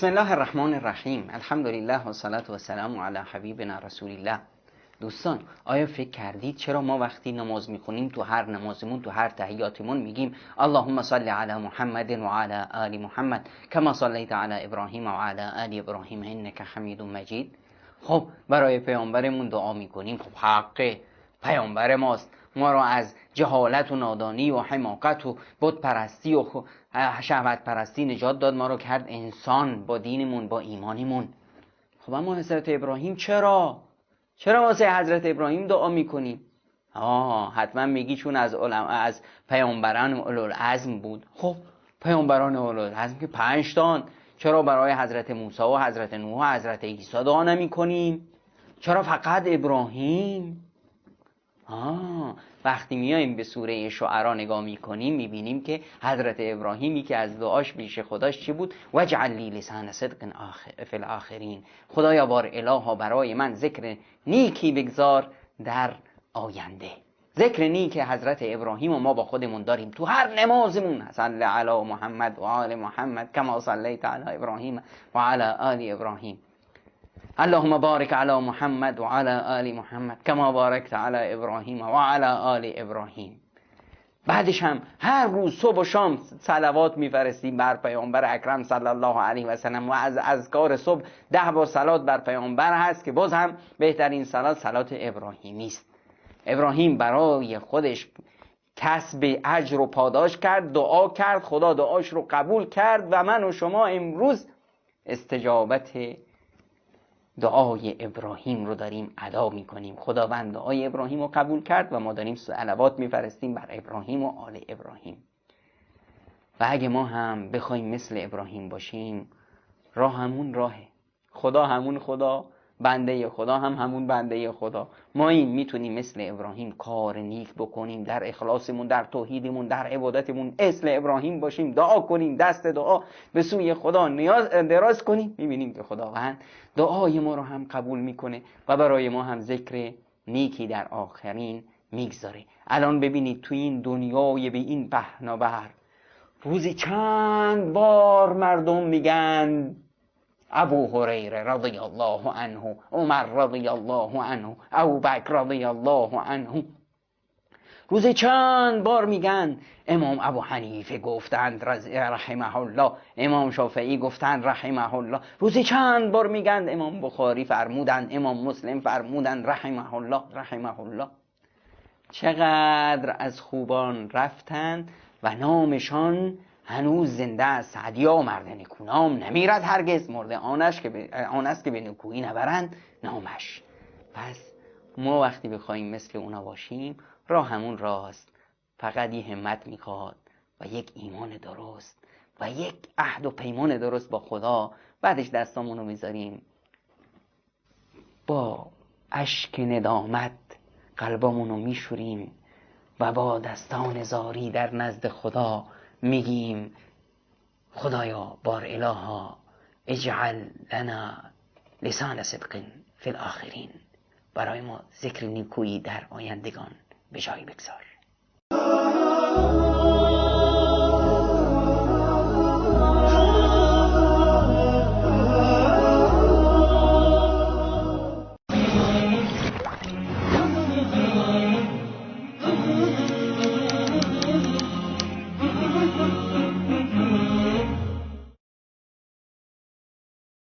بسم الله الرحمن الرحیم. الحمدلله و صلات و سلام علی حبیبنا رسول الله. دوستان، آیا فکر کردید چرا ما وقتی نماز میخونیم تو هر نمازمون، تو هر تحیاتمون میگیم اللهم صل علی محمد و علی آل محمد کما صلیت علی ابراهیم و علی آل ابراهیم انک حمید مجید؟ خب برای پیامبرمون دعا میکنیم. خب حق پیامبر ماست، ما را از جهالت و نادانی و حماقت و بت پرستی و شهوت پرستی نجات داد، ما را کرد انسان با دینمون، با ایمانمون. خب اما حضرت ابراهیم چرا واسه حضرت ابراهیم دعا میکنیم؟ حتما میگی چون از پیامبران اولوالعزم بود. خب پیامبران اولوالعزم که 5 تان، چرا برای حضرت موسی و حضرت نوح و حضرت عیسی دعا نمیکنیم؟ چرا فقط ابراهیم؟ وقتی میایم به سوره شعرا نگاه میکنیم میبینیم که حضرت ابراهیمی که از دعاش پیش خداش چی بود؟ وجعل لی لسان صدق فی الاخرین. خدایا بار الها برای من ذکر نیکی بگذار در آینده. ذکر نیک حضرت ابراهیم و ما با خودمون داریم تو هر نمازمون. صلی علی محمد و آل محمد کما صلیت علی ابراهیم و علی آل ابراهیم. اللهم بارک علی محمد و علی آل محمد کما بارکت علی ابراهیم و علی آل ابراهیم. بعدش هم هر روز صبح و شام صلوات میفرستیم بر پیامبر اکرم صلی الله علیه و سلم و از اذکار صبح 10 بار صلات بر پیامبر هست که باز هم بهترین صلات ابراهیمی است. ابراهیم برای خودش کسب اجر و پاداش کرد، دعا کرد، خدا دعاش رو قبول کرد و من و شما امروز استجابت دعای ابراهیم رو داریم ادا میکنیم. خداوند دعای ابراهیم رو قبول کرد و ما داریم صلوات میفرستیم بر ابراهیم و آل ابراهیم. و اگه ما هم بخوایم مثل ابراهیم باشیم، راه همون راهه، خدا همون خدا، بنده خدا همون بنده خدا. ما این میتونیم مثل ابراهیم کار نیک بکنیم، در اخلاصمون، در توحیدمون، در عبادتمون مثل ابراهیم باشیم، دعا کنیم، دست دعا به سوی خدا دراز کنیم، میبینیم که خداوند دعای ما رو هم قبول میکنه و برای ما هم ذکر نیکی در آخرین میگذاره. الان ببینید توی این دنیای به این پهناور روزی چند بار مردم میگن ابو هریره رضی الله عنه، عمر رضی الله عنه، ابوبکر رضی الله عنه. روزی چند بار میگن امام ابو حنیفه گفتند رحمه الله، امام شافعی گفتند رحمه الله. روزی چند بار میگن امام بخاری فرمودند، امام مسلم فرمودند رحمه الله رحمه الله. چقدر از خوبان رفتند و نامشان هنوز زنده است. سعدیا مرد نکونام نمیرد هرگز، مرده آن است که به نکویی نبرند نامش. پس ما وقتی بخوایم مثل اونا باشیم، راه همون راست، فقط یه همت میخواد و یک ایمان درست و یک عهد و پیمان درست با خدا. بعدش دستامونو میذاریم با اشک ندامت قلبامونو میشوریم و با دستان زاری در نزد خدا میگیم خدایا بار الها اجعل لنا لسان صدق فی الاخرین. برای ما ذکر نیکویی در آیندگان به جای بگذار.